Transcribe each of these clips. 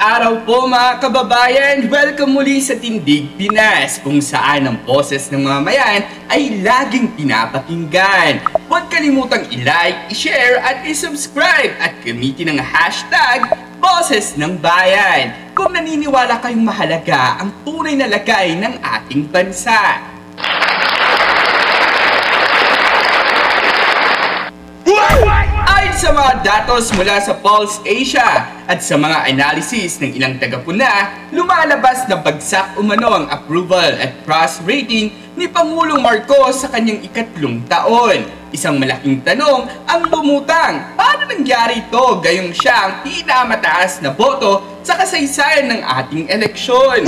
araw po mga kababayan! Welcome muli sa Tindig Pinas, kung saan ang boses ng mamayan ay laging pinapakinggan. Huwag kalimutang i-like, i-share at i-subscribe at gamitin ang hashtag Boses ng Bayan kung naniniwala kayong mahalaga ang tunay na lagay ng ating bansa. Ayon sa mga datos mula sa Pulse Asia at sa mga analysis ng ilang tagapuna, lumalabas na bagsak umano ang approval at trust rating ni Pangulong Marcos sa kanyang ikatlong taon. Isang malaking tanong ang lumutang, paano nangyari ito gayong siya ang pinakamataas na boto sa kasaysayan ng ating eleksyon?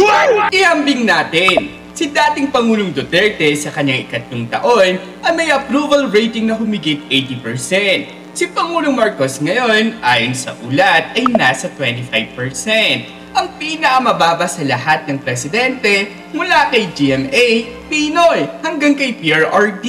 Ihambing natin. Si dating Pangulong Duterte sa kanyang ikatlong taon ay may approval rating na humigit 80%. Si Pangulong Marcos ngayon, ayon sa ulat, ay nasa 25%. Ang pinakamababa sa lahat ng presidente mula kay GMA, Pinoy, hanggang kay PRRD.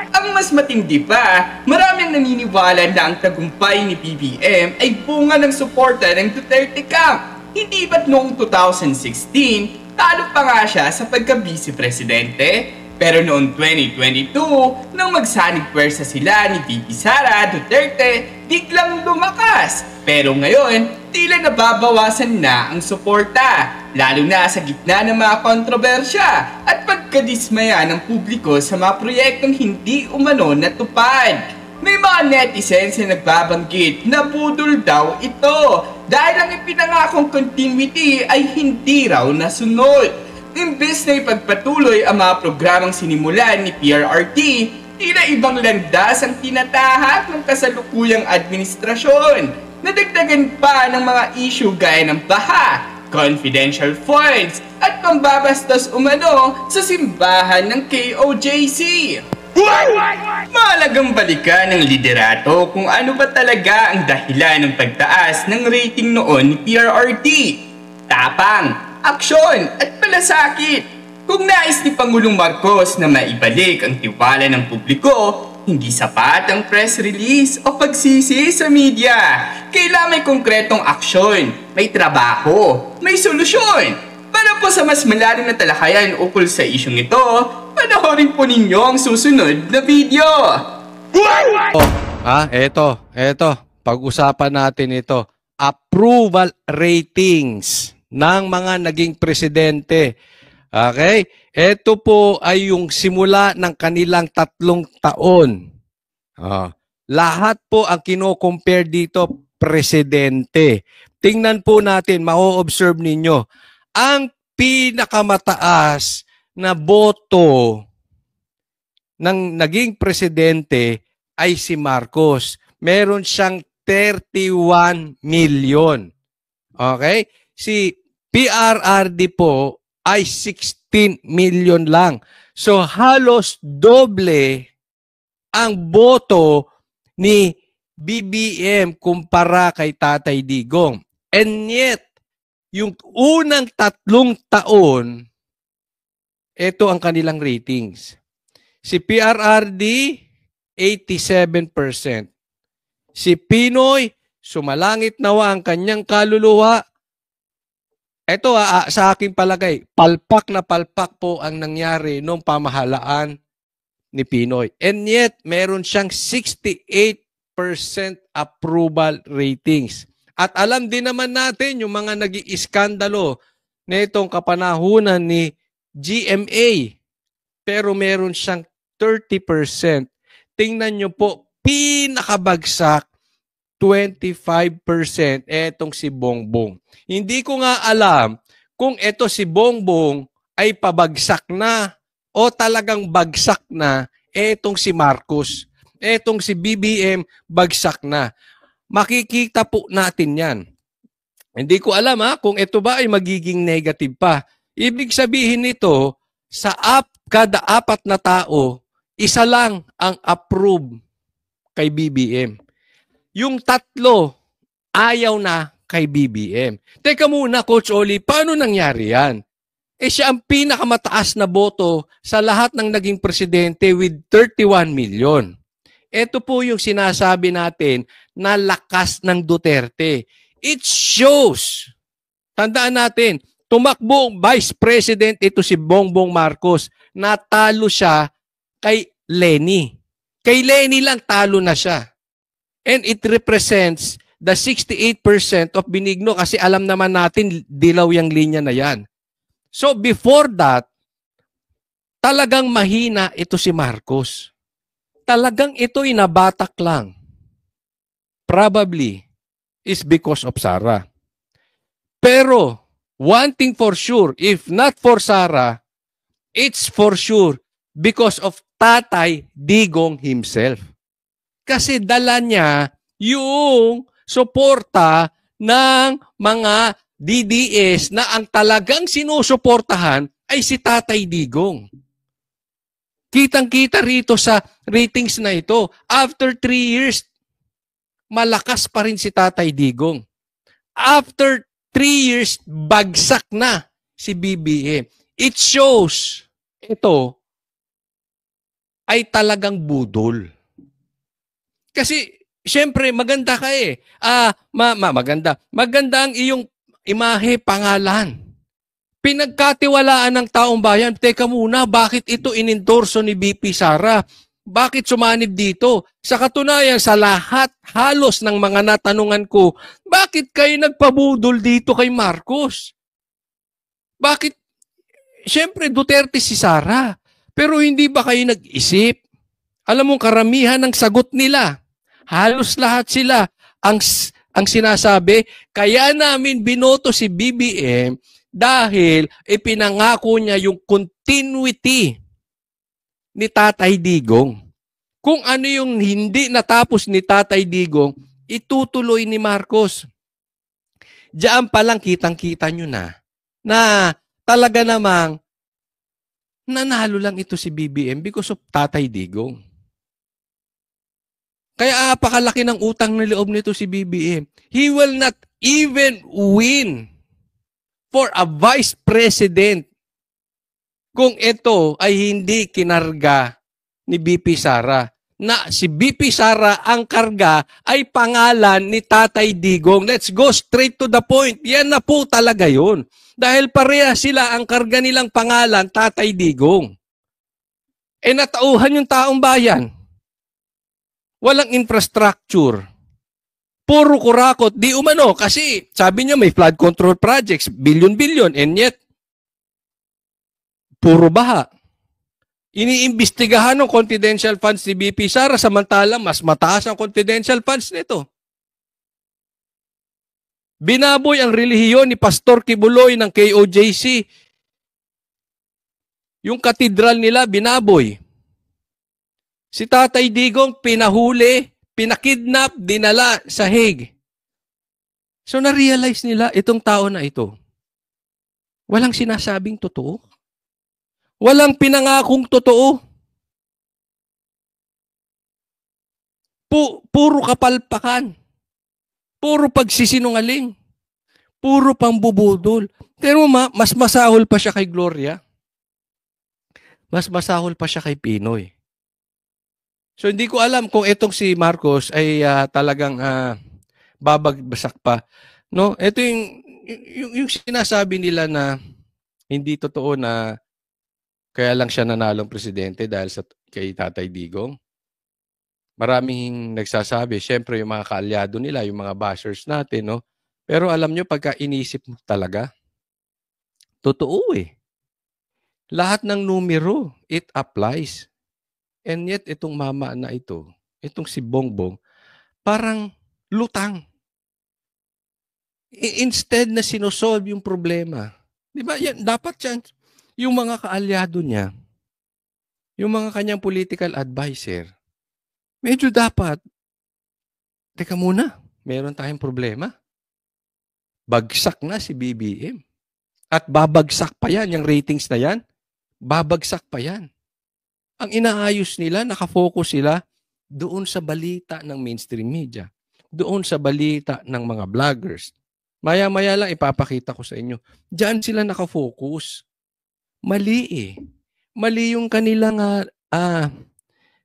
Ang mas matindi pa, maraming naniniwala na ang tagumpay ni BBM ay bunga ng suporta ng Duterte Camp. Hindi ba't noong 2016, talo pa nga siya sa pagka-vice-presidente? Pero noong 2022, nang magsanig pwersa sila ni VP Sara Duterte, biglang lumakas. Pero ngayon, tila nababawasan na ang suporta, lalo na sa gitna ng mga kontrobersya at pagkadismaya ng publiko sa mga proyektong hindi umano natupad. May mga netizens na nagbabanggit na budol daw ito dahil ang ipinangakong continuity ay hindi raw nasunod. Imbes na ipagpatuloy ang mga programang sinimulan ni PRRD, tila ibang landas ang tinatahak ng kasalukuyang administrasyon. Nadagdagan pa ng mga issue gaya ng baha, confidential funds, at pambabastos umano sa simbahan ng KOJC. Mahalagang balikan ng liderato kung ano ba talaga ang dahilan ng pagtaas ng rating noon ni PRRD. Tapang, aksyon at malasakit. Kung nais ni Pangulong Marcos na maibalik ang tiwala ng publiko, hindi sapat ang press release o pagsisi sa media. Kailangan may konkretong aksyon, may trabaho, may solusyon. Para po sa mas malalim na talakayan ukol sa isyong ito, panoorin po ninyo ang susunod na video. Eto. Pag-usapan natin ito. Approval ratings ng mga naging presidente. Okay? Ito po ay yung simula ng kanilang 3 taon. Lahat po ang kino-compare dito, presidente. Tingnan po natin, ma-observe ninyo. Ang pinakamataas na boto ng naging presidente ay si Marcos. Meron siyang 31 million. Okay? Si PRRD po ay 16 million lang. So halos doble ang boto ni BBM kumpara kay Tatay Digong. And yet, yung unang 3 taon, ito ang kanilang ratings. Si PRRD, 87%. Si Pinoy, sumalangit nawa ang kanyang kaluluwa. Ito sa aking palagay, palpak na palpak po ang nangyari nung pamahalaan ni Pinoy. And yet, meron siyang 68% approval ratings. At alam din naman natin yung mga nag-iiskandalo nitong kapanahunan ni GMA. Pero meron siyang 30%. Tingnan nyo po, pinakabagsak 25% etong si Bongbong. Hindi ko nga alam kung ito si Bongbong ay pabagsak na o talagang bagsak na etong si Marcos. Etong si BBM bagsak na. Makikita po natin yan. Hindi ko alam kung ito ba ay magiging negative pa. Ibig sabihin nito, kada 4 na tao, isa lang ang approve kay BBM. Yung 3, ayaw na kay BBM. Teka muna, Coach Oli, paano nangyari yan? Siya ang pinakamataas na boto sa lahat ng naging presidente with 31 million. Ito po yung sinasabi natin na lakas ng Duterte. It shows. Tandaan natin, tumakbo Vice President ito si Bongbong Marcos. Natalo siya kay Lenny. Kay Lenny lang talo na siya. And it represents the 68% of Benigno kasi alam naman natin dilaw yung linya na yan. So before that, talagang mahina ito si Marcos. Talagang ito'y nabatak lang. Probably is because of Sara. Pero one thing for sure, if not for Sara, it's for sure because of Tatay Digong himself. Kasi dala niya yung suporta ng mga DDS na ang talagang sinusuportahan ay si Tatay Digong. Kitang-kita rito sa ratings na ito. After 3 years, malakas pa rin si Tatay Digong. After 3 years, bagsak na si BBM. It shows, ito ay talagang budol. Kasi, syempre, maganda ka eh. Maganda. Maganda ang iyong imahe, pangalan. Pinagkatiwalaan ng taong bayan. Teka muna, bakit ito inendorso ni BP Sara? Bakit sumanib dito? Sa katunayan, sa lahat, halos ng mga natanungan ko, bakit kayo nagpabudol dito kay Marcos? Bakit? Siyempre, Duterte si Sara. Pero hindi ba kayo nag-isip? Alam mo, karamihan ng sagot nila, halos lahat sila, ang sinasabi, kaya namin binoto si BBM dahil ipinangako niya yung continuity ni Tatay Digong. Kung ano yung hindi natapos ni Tatay Digong, itutuloy ni Marcos. Diyan pa lang kitang-kita nyo na talaga namang nanalo lang ito si BBM because of Tatay Digong. Kaya apakalaki ng utang na loob nito si BBM. He will not even win for a vice president kung ito ay hindi kinarga ni BP Sara. Na si BP Sara ang karga ay pangalan ni Tatay Digong. Let's go straight to the point. Yan na po talaga yun. Dahil pareha sila ang karga nilang pangalan, Tatay Digong. E natauhan yung taong bayan. Walang infrastructure. Puro kurakot. Di umano kasi sabi niya may flood control projects, billion-billion, and yet puro baha. Iniimbestigahan ng confidential funds ni BP Sara samantalang mas mataas ang confidential funds nito. Binaboy ang relihiyon ni Pastor Kibuloy ng KOJC. Yung katedral nila binaboy. Si Tatay Digong pinahuli, pinakidnap, dinala sa Hague. So na-realize nila itong tao na ito. Walang sinasabing totoo. Walang pinangakong totoo. Puro kapalpakan. Puro pagsisinungaling. Puro pambubudol. Pero mas masahol pa siya kay Gloria. Mas masahol pa siya kay Pinoy. So hindi ko alam kung itong si Marcos ay talagang babagbasak pa. No? Ito yung sinasabi nila na hindi totoo na kaya lang siya nanalong presidente dahil kay Tatay Digong. Maraming nagsasabi, syempre yung mga kaalyado nila, yung mga bashers natin, no? Pero alam nyo, pagka inisip mo talaga, totoo eh. Lahat ng numero, it applies. And yet, itong mama na ito, itong si Bongbong, parang lutang. Instead na sinosolve yung problema. Di ba? Yan, dapat yan, yung mga kaalyado niya, yung mga kanyang political advisor, medyo dapat, teka muna, meron tayong problema. Bagsak na si BBM. At babagsak pa yan, yung ratings na yan, babagsak pa yan. Ang inaayos nila, nakafocus sila doon sa balita ng mainstream media, doon sa balita ng mga vloggers. Maya-maya lang ipapakita ko sa inyo. Diyan sila nakafocus. Mali eh. Mali yung kanilang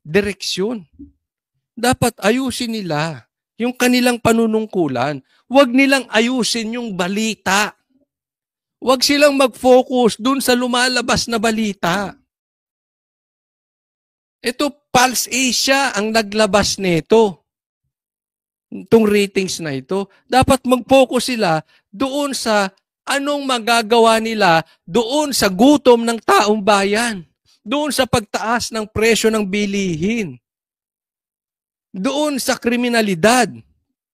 direksyon. Dapat ayusin nila yung kanilang panunungkulan. Huwag nilang ayusin yung balita. Huwag silang mag-focus dun sa lumalabas na balita. Ito, Pulse Asia ang naglabas nito. Itong ratings na ito. Dapat mag-focus sila doon sa anong magagawa nila doon sa gutom ng taong bayan. Doon sa pagtaas ng presyo ng bilihin. Doon sa kriminalidad.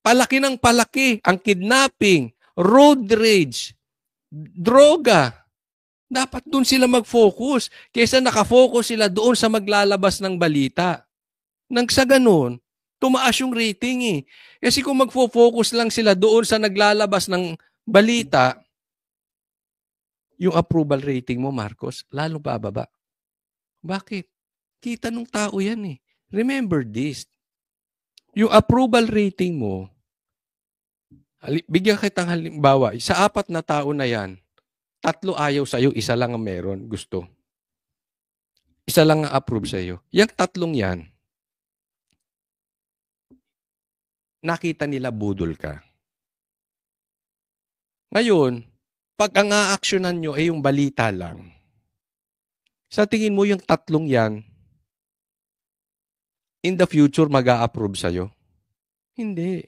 Palaki ng palaki ang kidnapping, road rage, droga. Dapat doon sila mag-focus kaysa nakafocus sila doon sa maglalabas ng balita. Nang sa ganun, tumaas yung rating eh. Kasi kung magfo-focus lang sila doon sa naglalabas ng balita, yung approval rating mo, Marcos, lalo bababa. Bakit? Kita nung tao yan eh. Remember this. Yung approval rating mo, bigyan kitang halimbawa, sa 4 na tao na yan, 3 ayaw sa'yo, 1 lang ang meron, gusto. 1 lang ang approve sa'yo. Yung 3 yan, nakita nila budol ka. Ngayon, pag ang aaksyonan nyo ay yung balita lang, sa tingin mo yung 3 yan, in the future mag-a-approve sa'yo? Hindi.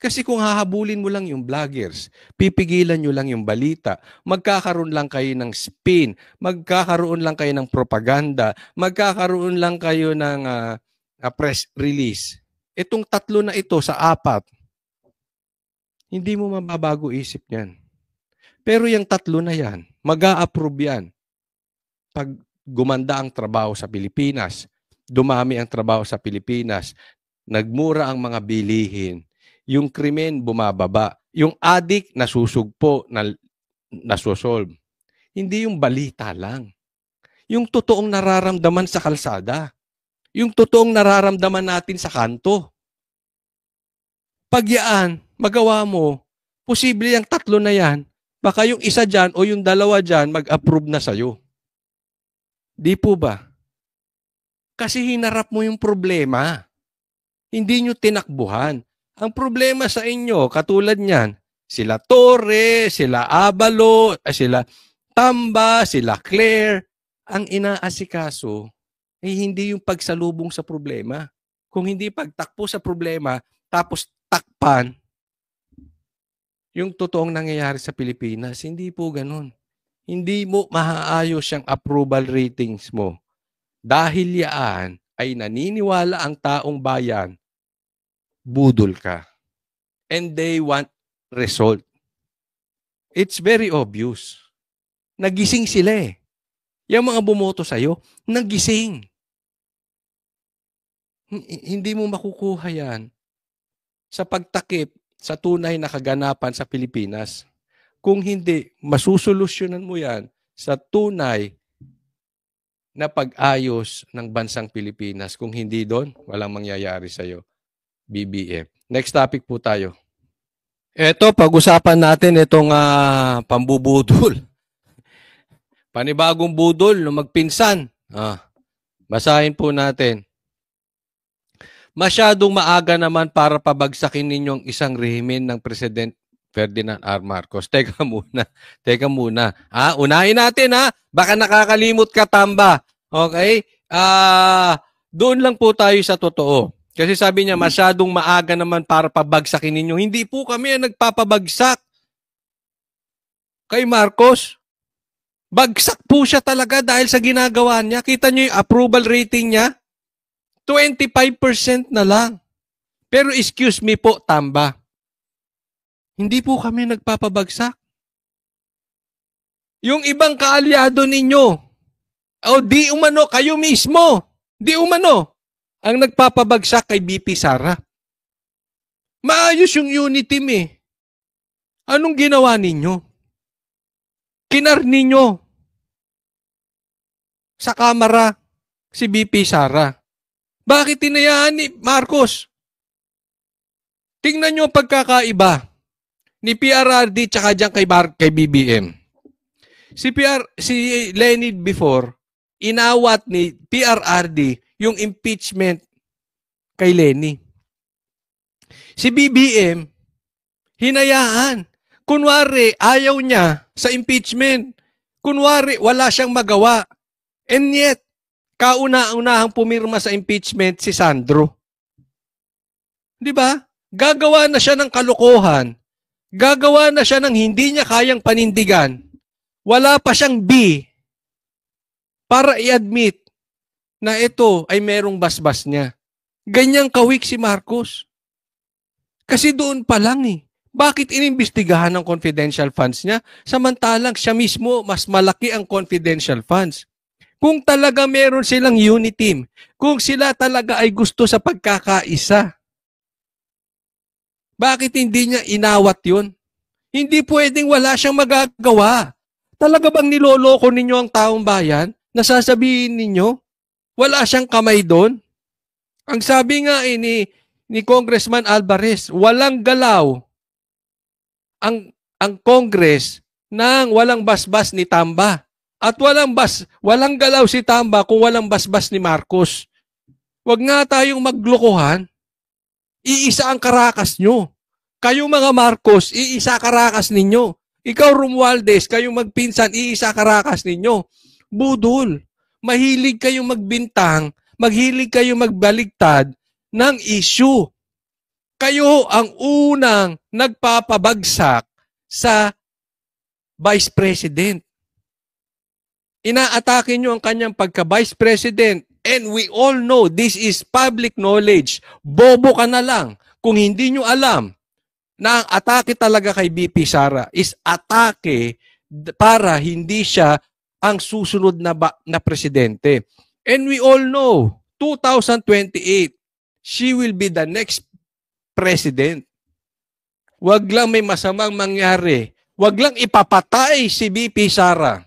Kasi kung hahabulin mo lang yung vloggers, pipigilan nyo lang yung balita, magkakaroon lang kayo ng spin, magkakaroon lang kayo ng propaganda, magkakaroon lang kayo ng press release. Itong 3 na ito sa 4, hindi mo mababago isip niyan. Pero yung 3 na yan, mag-a-approve yan. Pag gumanda ang trabaho sa Pilipinas, dumami ang trabaho sa Pilipinas, nagmura ang mga bilihin, yung krimen bumababa, yung addict nasusugpo, nasosolve. Hindi yung balita lang. Yung totoong nararamdaman sa kalsada. Yung totoong nararamdaman natin sa kanto. Pag yan, magawa mo, posible yung 3 na yan, baka yung 1 dyan o yung 2 dyan mag-approve na sa'yo. Di po ba? Kasi hinarap mo yung problema. Hindi nyo tinakbuhan. Ang problema sa inyo, katulad niyan, sila Torre, sila Abalo, sila Tamba, sila Claire, ang inaasikaso ay hindi yung pagsalubong sa problema. Kung hindi pagtakpo sa problema, tapos takpan yung totoong nangyayari sa Pilipinas, hindi po ganun. Hindi mo maaayos yung approval ratings mo. Dahil yan ay naniniwala ang taong bayan, budol ka. And they want result. It's very obvious. Nagising sila eh. Yung mga bumoto sa'yo, nagising. Hindi mo makukuha yan sa pagtakip sa tunay na kaganapan sa Pilipinas. Kung hindi, masusolusyonan mo yan sa tunay na pag-ayos ng bansang Pilipinas. Kung hindi doon, walang mangyayari sa'yo. BBM. Next topic po tayo. Ito, pag-usapan natin itong pambubudol. Panibagong budol no magpinsan. Basahin po natin. Masyadong maaga naman para pabagsakin ninyong isang rehimen ng President Ferdinand R. Marcos. Teka muna. Unahin natin Baka nakakalimot ka, Tamba. Okay? Doon lang po tayo sa totoo. Kasi sabi niya, masyadong maaga naman para pabagsakin ninyo. Hindi po kami ang nagpapabagsak kay Marcos. Bagsak po siya talaga dahil sa ginagawa niya. Kita niyo yung approval rating niya? 25% na lang. Pero excuse me po, Tamba. Hindi po kami nagpapabagsak. Yung ibang kaalyado ninyo, di umano, kayo mismo, di umano, ang nagpapabagsak kay BP Sara. Maayos yung unity team eh. Anong ginawa ninyo? Kinar ninyo sa kamera si BP Sara. Bakit tinayaan ni Marcos? Tingnan nyo ang pagkakaiba ni PRRD tsaka dyan kay BBM. Si Leonid before, inawat ni PRRD yung impeachment kay Lenny. Si BBM, hinayaan. Kunwari, ayaw niya sa impeachment. Kunwari, wala siyang magawa. And yet, kauna-unahang pumirma sa impeachment si Sandro. Di ba? Gagawa na siya ng kalokohan. Gagawa na siya ng hindi niya kayang panindigan. Wala pa siyang B para i-admit na ito ay merong basbas niya. Ganyang kawik si Marcos. Kasi doon pa lang eh. Bakit inimbestigahan ng confidential funds niya? Samantalang siya mismo, mas malaki ang confidential funds. Kung talaga meron silang unity team, kung sila talaga ay gusto sa pagkakaisa, bakit hindi niya inawat yun? Hindi pwedeng wala siyang magagawa. Talaga bang niloloko ninyo ang taong bayan? Nasasabihin ninyo? Wala siyang kamay doon? Ang sabi nga ni Congressman Alvarez, walang galaw ang Congress nang walang basbas ni Tamba. At walang galaw si Tamba kung walang basbas ni Marcos. Huwag nga tayong maglokohan. Iisa ang karakas nyo. Kayo mga Marcos, iisa karakas ninyo. Ikaw Romualdez, kayong magpinsan, iisa karakas ninyo. Budol. Mahilig kayong magbintang, mahilig kayong magbaligtad ng issue. Kayo ang unang nagpapabagsak sa Vice President. Inaatake nyo ang kanyang pagka-Vice President. And we all know, this is public knowledge. Bobo ka na lang kung hindi nyo alam na ang atake talaga kay BP Sara is atake para hindi siya ang susunod na presidente. And we all know, 2028, she will be the next president. Wag lang may masamang mangyari. Wag lang ipapatay si BP Sara.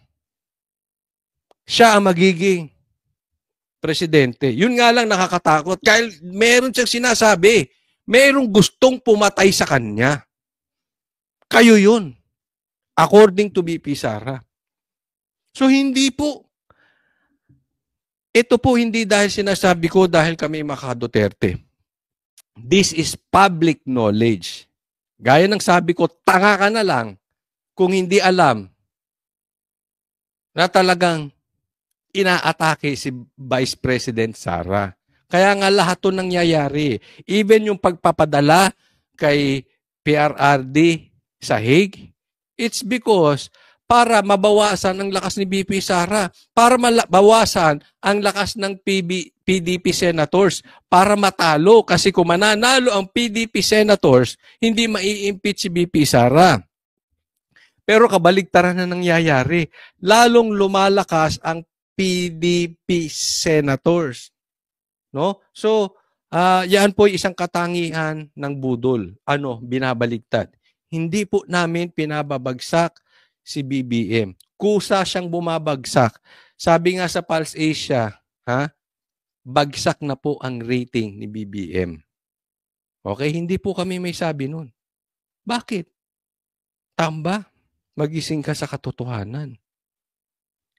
Siya ang magiging presidente. Yun nga lang nakakatakot. Kaya meron siyang sinasabi, merong gustong pumatay sa kanya. Kayo yun. According to BP Sara. So hindi po. Ito po hindi dahil sinasabi ko dahil kami mga Duterte. This is public knowledge. Gaya ng sabi ko, tanga ka na lang kung hindi alam na talagang inaatake si Vice President Sara. Kaya nga lahat ito nangyayari. Even yung pagpapadala kay PRRD sa Hague, it's because para mabawasan ang lakas ni BP Sara, para mabawasan ang lakas ng PDP senators, para matalo. Kasi kung mananalo ang PDP senators, hindi mai-impeach si BP Sara. Pero kabaligtaran na nangyayari. Lalong lumalakas ang PDP senators. No? So, yan po isang katangian ng budol. Binabaligtad. Hindi po namin pinababagsak si BBM. Kusa siyang bumabagsak. Sabi nga sa Pulse Asia, bagsak na po ang rating ni BBM. Okay, hindi po kami may sabi nun. Bakit? Tamba, magising ka sa katotohanan.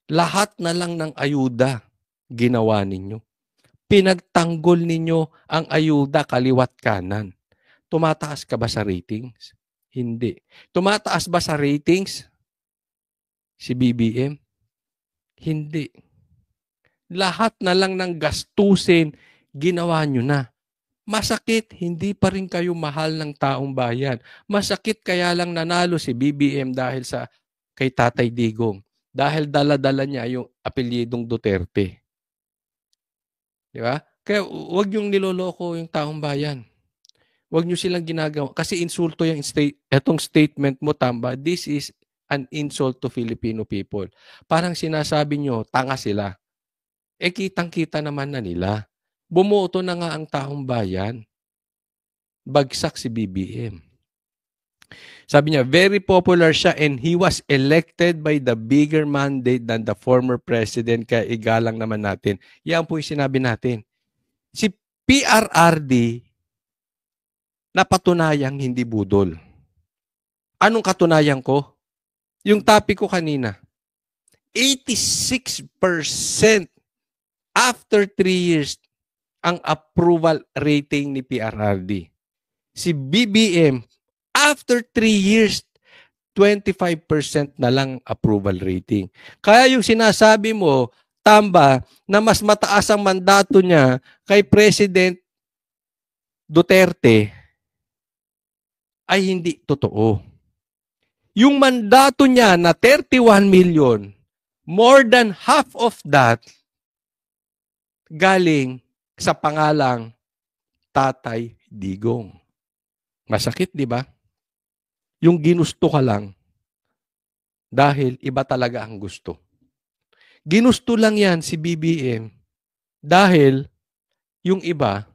Lahat na lang ng ayuda ginawa ninyo. Pinagtanggol ninyo ang ayuda kaliwat kanan. Tumataas ka ba sa ratings? Hindi. Tumataas ba sa ratings si BBM? Hindi. Lahat na lang ng gastusin ginawa nyo na. Masakit, hindi pa rin kayo mahal ng taong bayan. Masakit kaya lang nanalo si BBM dahil sa kay Tatay Digong. Dahil dala-dala niya yung apelyidong Duterte. Di ba? Kaya huwag yung niloloko yung taong bayan. Huwag nyo silang ginagawa. Kasi insulto yung etong statement mo, Tamba. This is an insult to Filipino people. Parang sinasabi nyo, tanga sila. Kitang-kita naman na nila. Bumoto na nga ang taong bayan. Bagsak si BBM. Sabi niya, very popular siya and he was elected by the bigger mandate than the former president. Kaya igalang naman natin. Yan po yung sinabi natin. Si PRRD napatunayang hindi budol. Anong katunayan ko? Yung topic ko kanina. 86% after 3 years ang approval rating ni PRRD. si BBM, after 3 years, 25% na lang approval rating. Kaya yung sinasabi mo, Tamba, na mas mataas ang mandato niya kay President Duterte, ay hindi totoo. Yung mandato niya na 31 million, more than half of that galing sa pangalang Tatay Digong. Masakit, di ba? Yung ginusto ka lang dahil iba talaga ang gusto. Ginusto lang yan si BBM dahil yung iba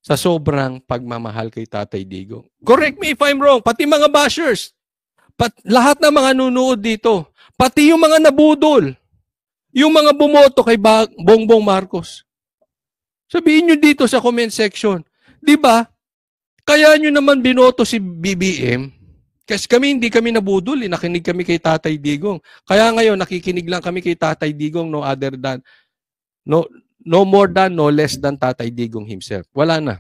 sa sobrang pagmamahal kay Tatay Digong. Correct me if I'm wrong, pati mga bashers, lahat ng mga nunood dito, pati yung mga nabudol, yung mga bumoto kay Bongbong Marcos. Sabihin nyo dito sa comment section, di ba? Kaya nyo naman binoto si BBM, kasi hindi kami nabudol, nakinig kami kay Tatay Digong. Kaya ngayon, nakikinig lang kami kay Tatay Digong, no more than, no less than Tatay Digong himself. Wala na.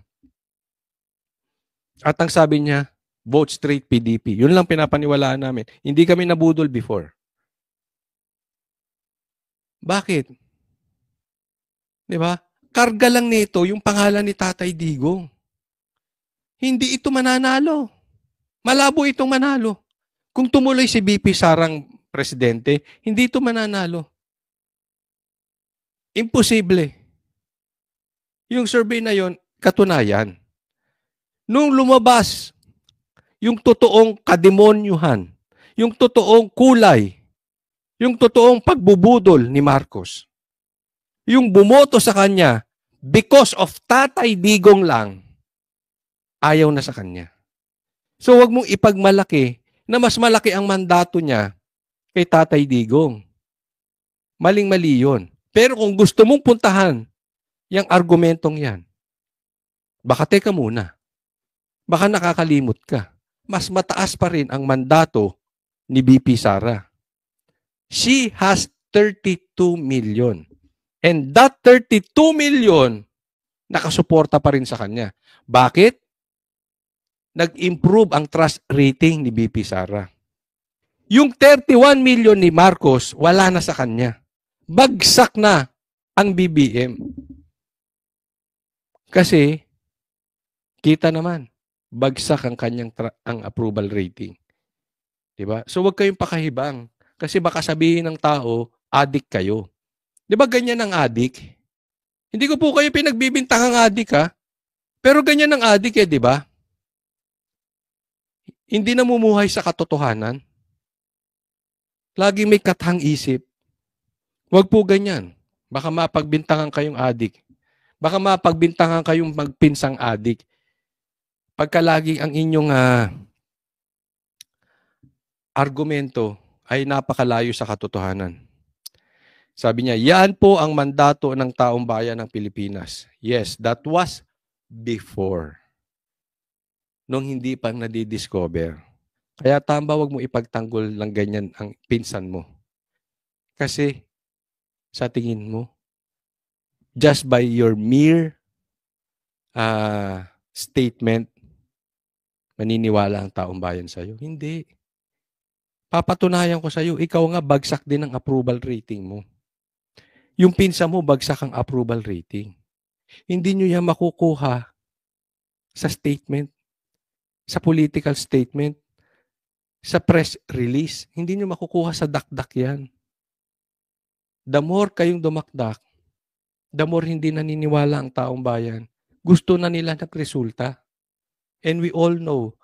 At ang sabi niya, vote straight PDP. Yun lang pinapaniwalaan namin. Hindi kami nabudol before. Bakit? Di ba? Karga lang nito yung pangalan ni Tatay Digong. Hindi ito mananalo. Malabo itong manalo. Kung tumuloy si BP Sarang presidente, hindi ito mananalo. Imposible. Yung survey na yon, katunayan. Nung lumabas yung totoong kademonyuhan, yung totoong kulay, yung totoong pagbubudol ni Marcos, yung bumoto sa kanya because of Tatay Digong lang, ayaw na sa kanya. So wag mong ipagmalaki na mas malaki ang mandato niya kay Tatay Digong. Maling-mali yun. Pero kung gusto mong puntahan yung argumentong yan, baka teka muna. Baka nakakalimot ka. Mas mataas pa rin ang mandato ni BP Sara. She has 32 million. And that 32 million, nakasuporta pa rin sa kanya. Bakit? Nag-improve ang trust rating ni BP Sara. Yung 31 million ni Marcos, wala na sa kanya. Bagsak na ang BBM. Kasi, kita naman, bagsak ang kanyang ang approval rating. Diba? So, wag kayong pakahibang. Kasi baka sabihin ng tao, addict kayo. Diba ganyan ang addict? Hindi ko po kayo pinagbibintang ang addict, ha? Pero ganyan ang addict, diba? Hindi namumuhay sa katotohanan. Laging may kathang isip. Huwag po ganyan. Baka mapagbintangan kayong adik. Baka mapagbintangan kayong magpinsang adik. Pagka lagi ang inyong argumento ay napakalayo sa katotohanan. Sabi niya, yan po ang mandato ng taong bayan ng Pilipinas. Yes, that was before. Nung hindi pang nadidiscover. Kaya Tamba, wag mo ipagtanggol lang ganyan ang pinsan mo. Kasi, sa tingin mo, just by your mere statement, maniniwala ang taong bayan sa'yo? Hindi. Papatunayan ko sa'yo, ikaw nga bagsak din ang approval rating mo. Yung pinsan mo, bagsak ang approval rating. Hindi nyo yan makukuha sa statement. Sa political statement, sa press release, hindi nyo makukuha sa dakdak yan. The more kayong dumakdak, the more hindi naniniwala ang taong bayan. Gusto na nila nagresulta. And we all know,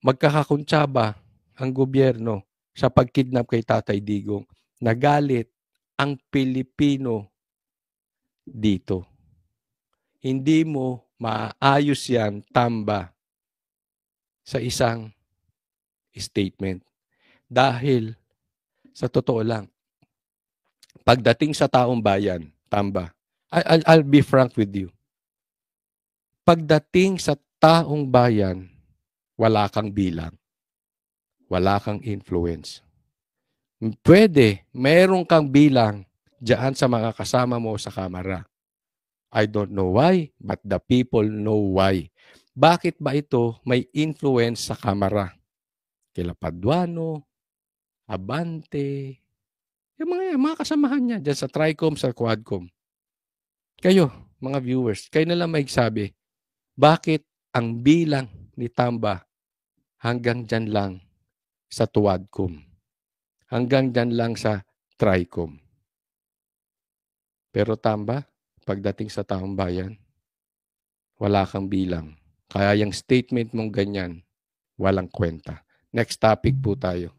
magkakakuntsaba ang gobyerno sa pagkidnap kay Tatay Digong. Nagalit ang Pilipino dito. Hindi mo maayos yan, Tamba, sa isang statement. Dahil, sa totoo lang, pagdating sa taong bayan, Tamba, I'll be frank with you. Pagdating sa taong bayan, wala kang bilang. Wala kang influence. Pwede, meron kang bilang diyan sa mga kasama mo sa kamera. I don't know why, but the people know why. bakit ba ito may influence sa Kamara? Kila Paduano, Abante, yung mga kasamahan niya dyan sa Tricom, sa Quadcom. Kayo, mga viewers, kayo na lang magsabi, bakit ang bilang ni Tamba hanggang dyan lang sa Tuwadcom? Hanggang dyan lang sa Tricom. Pero Tamba, pagdating sa taong bayan, wala kang bilang. Kaya yung statement mong ganyan, walang kwenta. Next topic po tayo.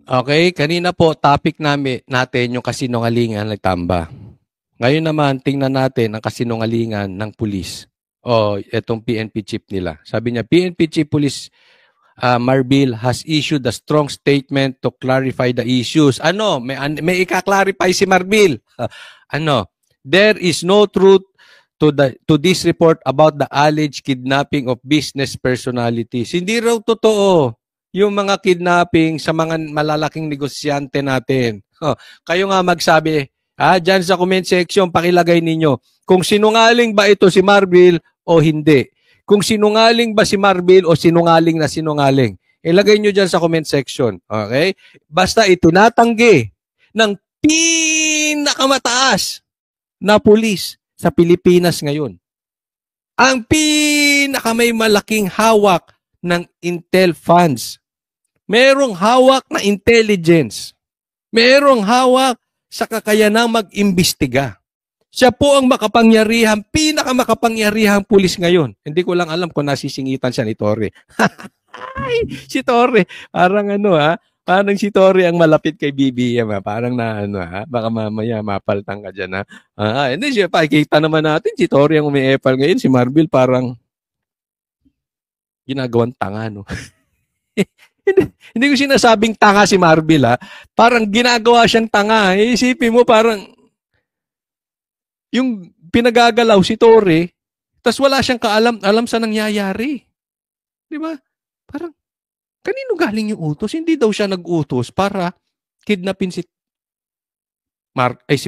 Okay, kanina po topic natin yung kasinungalingan ng Tamba. Ngayon naman, tingnan natin ang kasinungalingan ng pulis. O, itong PNP chief nila. Sabi niya, PNP Chief Police Marbil has issued a strong statement to clarify the issues. Ano? May ika-clarify si Marbil. Ano? There is no truth to this report about the alleged kidnapping of business personalities. Hindi raw totoo yung mga kidnapping sa mga malalaking negosyante natin. Kayo nga magsabi, dyan sa comment section, pakilagay ninyo kung sinungaling ba ito si Marbil o hindi. Kung sinungaling ba si Marbil o sinungaling na sinungaling. Ilagay nyo dyan sa comment section. Okay? Basta itinatanggi ng pinakamataas na pulis sa Pilipinas ngayon. Ang pinakamay malaking hawak ng intel funds. Merong hawak na intelligence. Merong hawak sa kakayanang mag-imbestiga. Siya po ang pinakamakapangyarihang pulis ngayon. Hindi ko lang alam kung nasisingitan siya ni Torre. Si Torre, parang parang si Torre ang malapit kay BBM. Parang baka mamaya mapaltang ka dyan. Hindi siya, pakikita naman natin, si Torre ang umiepal ngayon. Si Marbil parang ginagawang tanga, no? Hindi ko sinasabing tanga si Marbil, Parang ginagawa siyang tanga. Isipin mo, parang yung pinagagalaw si Torre, tas wala siyang kaalam sa nangyayari. Di ba? Parang, kanino galing yung utos? Hindi daw siya nag-utos para kidnapin si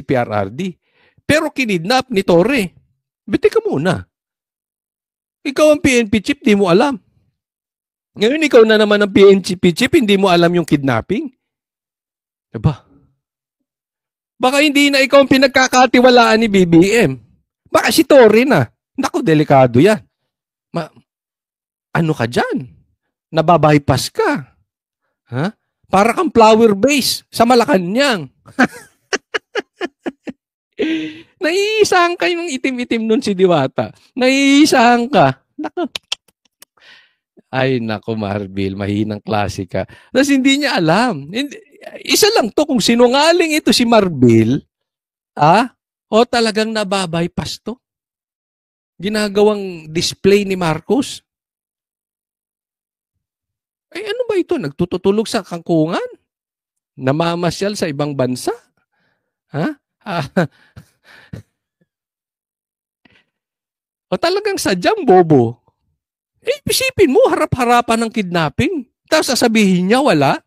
PRRD. Pero kinidnap ni Torre. Biti ka muna. Ikaw ang PNP chief, di mo alam. Ngayon, ikaw na naman ang PNP chief, hindi mo alam yung kidnapping. Diba? Baka hindi na ikaw ang pinagkakatiwalaan ni BBM. Baka si Torre na. Naku, delikado yan. Ano ka dyan? Nababypass ka. Para kang flower base sa Malacanang. Naiisahan ka yung itim-itim nun si Diwata. Naiisahan ka. Naku. Ay, naku, Marbil, mahinang klase ka. Tapos hindi niya alam. Isa lang to, kung sinungaling ito si Marbil, o talagang nababypass to. Ginagawang display ni Marcos. Ay, ano ba ito? Nagtutulog sa kangkungan? Namamasyal sa ibang bansa? O talagang sadyang bobo? Isipin mo, harap-harapan ng kidnapping. Tapos sasabihin niya, wala.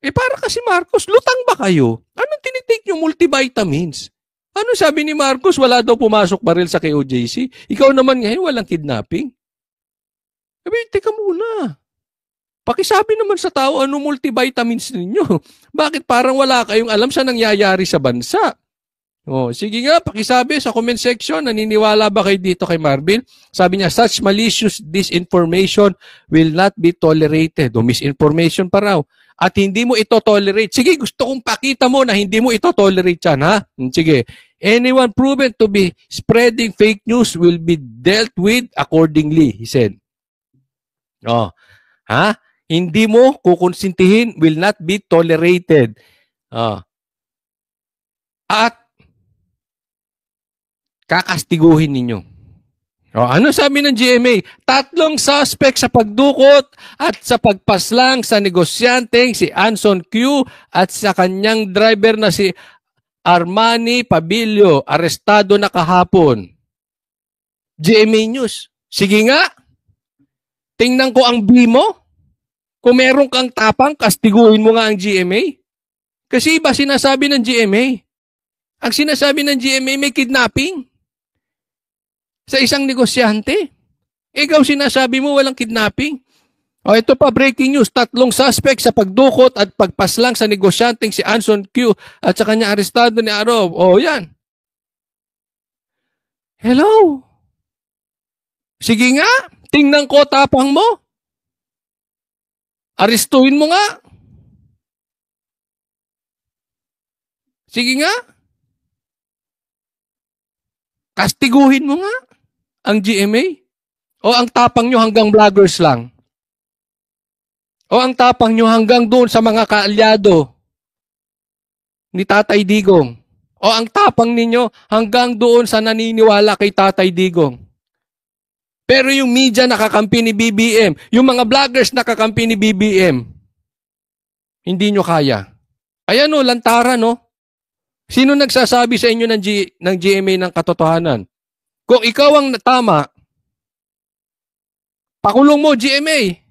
Para kasi Marcos, lutang ba kayo? Anong tinitake yung multivitamins? Ano sabi ni Marcos? Wala daw pumasok baril sa KOJC. Ikaw naman ngayon, walang kidnapping. Sabi, teka muna. Pakisabi naman sa tao, ano multivitamins ninyo? Bakit parang wala kayong alam sa nangyayari sa bansa? Sige nga, pakisabi sa comment section, naniniwala ba kayo dito kay Marbil? Sabi niya, such malicious disinformation will not be tolerated. Misinformation pa raw. At hindi mo ito tolerate. Sige, gusto kong pakita mo na hindi mo ito tolerate yan, Sige. Anyone proven to be spreading fake news will be dealt with accordingly, he said. Hindi mo kukonsintihin will not be tolerated. At kakastiguhin ninyo. Ano sabi ng GMA? 3 suspect sa pagdukot at sa pagpaslang sa negosyanteng si Anson Q at sa kanyang driver na si Armani Pabilio, arestado na kahapon. GMA News. Sige nga. Tingnan ko ang B mo. Kung meron kang tapang, kastiguhin mo nga ang GMA. Kasi iba sinasabi ng GMA. Ang sinasabi ng GMA may kidnapping. sa isang negosyante. Ikaw sinasabi mo walang kidnapping. O ito pa, breaking news. 3 suspect sa pagdukot at pagpaslang sa negosyanteng si Anson Q at sa kanya arestado ni Arov. O yan. Hello? Sige nga, tingnan ko tapang mo. Arestuhin mo nga. Sige nga. Kastiguhin mo nga ang GMA. O ang tapang nyo hanggang vloggers lang. O ang tapang nyo hanggang doon sa mga kaalyado ni Tatay Digong. O ang tapang ninyo hanggang doon sa naniniwala kay Tatay Digong. Pero yung media nakakampi ni BBM, yung mga vloggers nakakampi ni BBM, hindi nyo kaya. Ayan o, lantaran no. Sino nagsasabi sa inyo ng GMA ng katotohanan? Kung ikaw ang tama, pakulong mo GMA.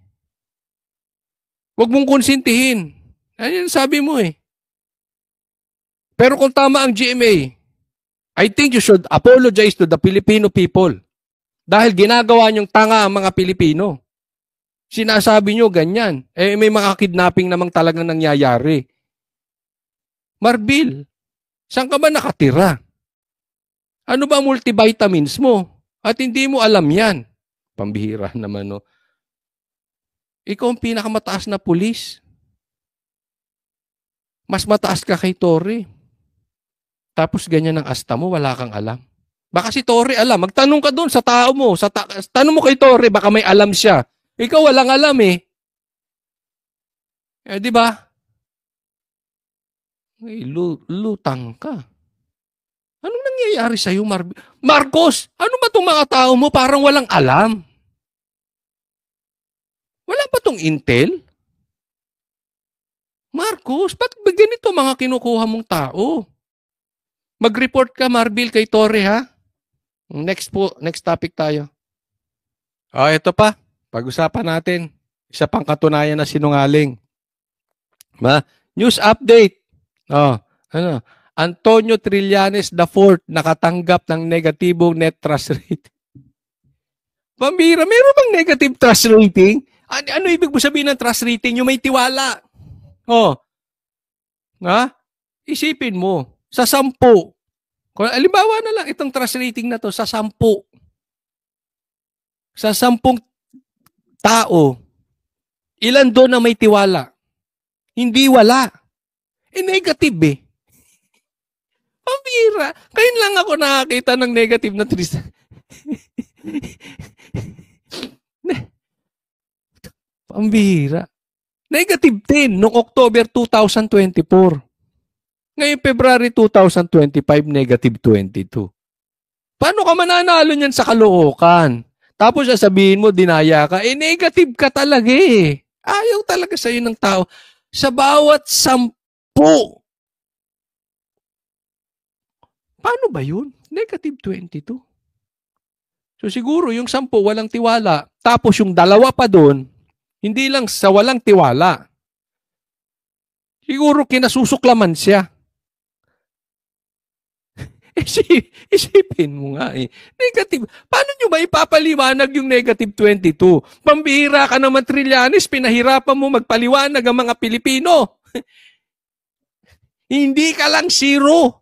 Huwag mong konsintihin. Ayan sabi mo eh. Pero kung tama ang GMA, I think you should apologize to the Filipino people. Dahil ginagawa niyong tanga ang mga Pilipino. Sinasabi niyo ganyan. Eh may mga kidnapping namang talagang nangyayari. Marbil, saan ka ba nakatira? Ano ba multivitamins mo? At hindi mo alam yan. Pambihira naman, no? Ikaw ang pinakamataas na pulis. Mas mataas ka kay Torre. Tapos ganyan ang asta mo, wala kang alam. Baka si Torre alam. Magtanong ka doon sa tao mo. Tanong mo kay Torre, baka may alam siya. Ikaw walang alam eh. Eh, di ba? Ay, lutang ka. Anong nangyayari sa'yo, Marcos? Ano ba itong mga tao mo parang walang alam? Wala pa itong intel? Marcos, ba't ba ganito mga kinukuha mong tao? Mag-report ka, Marbil, kay Torre, ha? Next topic tayo. Ito pa. Pag-usapan natin. Isa pang katunayan na sinungaling. News update. Antonio Trillanes IV nakatanggap ng negatibong net trust rating. Pambira, meron bang negative trust rating? Ano ibig mo sabihin ng trust rating? Yung may tiwala. Isipin mo, sa 10. Kung alimbawa na lang itong trust rating na to sa 10. Sa 10 tao, ilan doon na may tiwala? Hindi wala. Negative eh. Pambira. Kayon lang ako nakakita ng negative na trust. Pambira. Negative 10 noong October 2024. Ngayon, February 2025, negative 22. Paano ka mananalo niyan sa kalookan? Tapos sasabihin mo, dinaya ka. Negative ka talaga eh. Ayaw talaga sa'yo ng tao. Sa bawat 10. Paano ba yun? Negative 22. So siguro yung 10 walang tiwala. Tapos yung 2 pa doon, hindi lang sa walang tiwala. Siguro kinasusuklaman siya. Isipin mo nga eh. Negative. Paano nyo ba ipapaliwanag yung negative 22? Pambihira ka naman, Trillanes, pinahirapan mo magpaliwanag ang mga Pilipino. Hindi ka lang 0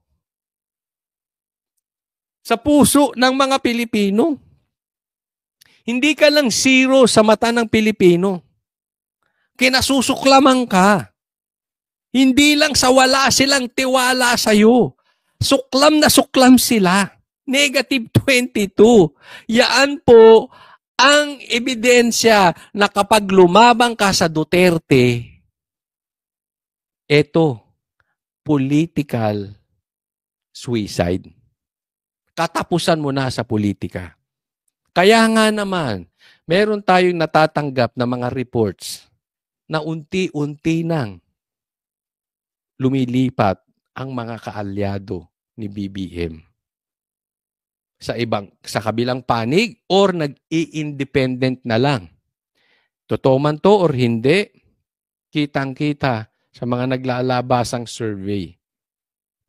sa puso ng mga Pilipino. Hindi ka lang 0 sa mata ng Pilipino. Kinasusuklaman ka. Hindi lang sa wala silang tiwala sa'yo. Suklam na suklam sila. Negative 22. Yaan po ang ebidensya na kapag lumabang ka sa Duterte, ito, political suicide. Katapusan mo na sa politika. Kaya nga naman, meron tayong natatanggap na mga reports na unti-unti nang lumilipat ang mga kaalyado ni BBM sa kabilang panig or nag-i-independent na lang. Totoo man to or hindi, kitang-kita sa mga naglalabasang survey.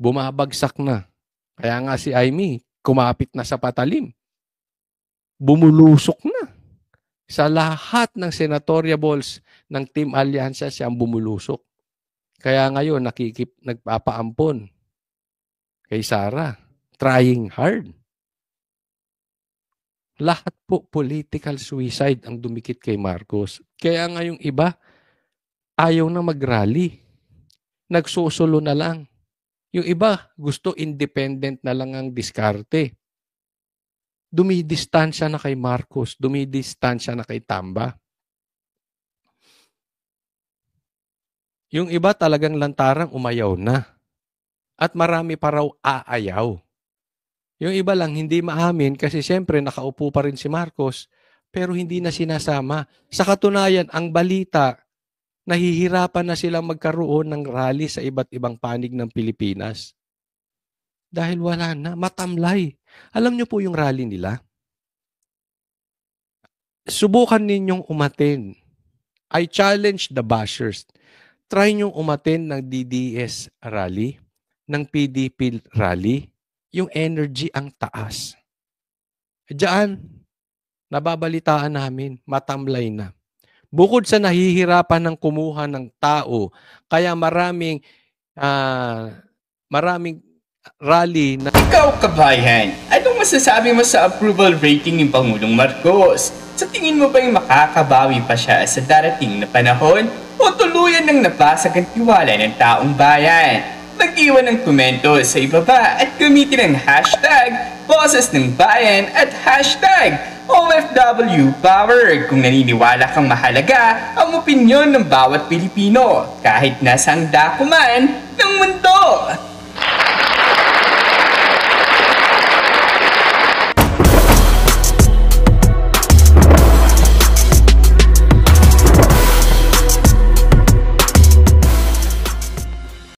Bumabagsak na. Kaya nga si Aimee, kumapit na sa patalim. bumulusok na. Sa lahat ng senatoriables ng Team Alyansa, siya ang bumulusok. Kaya ngayon, nagpapaampon kay Sara. Trying hard. Lahat po political suicide ang dumikit kay Marcos. Kaya ngayong iba, ayaw na mag-rally. Nagsusulo na lang. Yung iba, gusto independent na lang ang diskarte. Dumidistansya na kay Marcos. Dumidistansya na kay Tamba. Yung iba talagang lantarang umayaw na. At marami pa raw aayaw. Yung iba lang hindi maamin kasi siyempre nakaupo pa rin si Marcos pero hindi na sinasama. Sa katunayan, ang balita, nahihirapan na silang magkaroon ng rally sa iba't ibang panig ng Pilipinas. Dahil wala na, matamlay. Alam niyo po yung rally nila? Subukan ninyong umaten. I challenge the bashers. Try ninyong umaten ng DDS rally, ng PDP rally. Yung energy ang taas. Diyan, nababalitaan namin, matamlay na. Bukod sa nahihirapan ng kumuha ng tao, kaya maraming rally na... Ikaw, kabayan, anong masasabi mo sa approval rating ni Pangulong Marcos? Sa tingin mo ba'y makakabawi pa siya sa darating na panahon? O tuluyan ng nabasag ang tiwala ng taong bayan? Mag-iwan ng komento sa ibaba at gamitin ang hashtag Boses ng Bayan at hashtag OFW Power kung naniniwala kang mahalaga ang opinyon ng bawat Pilipino kahit nasang dako man ng mundo.